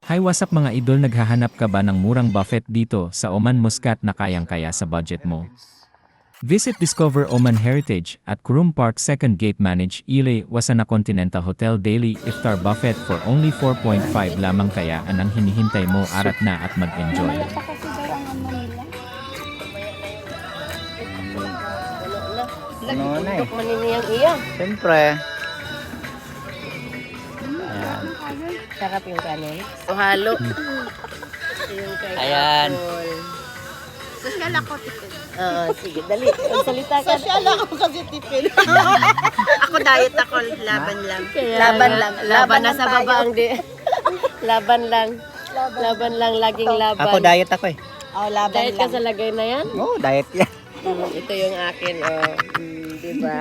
Hi, what's up mga idol, naghahanap ka ba ng murang buffet dito sa Oman Muscat na kayang-kaya sa budget mo? Visit Discover Oman Heritage at Kurum Park 2nd Gate Manage Ile Wasana Continental Hotel Daily Iftar Buffet for only 4.5 lamang, kaya anong hinihintay mo, arat na at mag-enjoy. Ano na eh. Tuk maniniyang iya. Siyempre. Sarap yung kanin. O halo. Yung kay Ayan. Apple. Social ako tipid. Oo, sige, dali. Salita ka. Social ako kasi tipid. Ako diet ako, laban lang. Laban lang. Laban na lang sa tayo. baba ang di. Laban lang. Laban lang, laging laban. Ako diet ako eh. Oh, laban Diet ka lang. sa lagay na yan? Oo, diet yan. Ito yung akin, oh. Diba?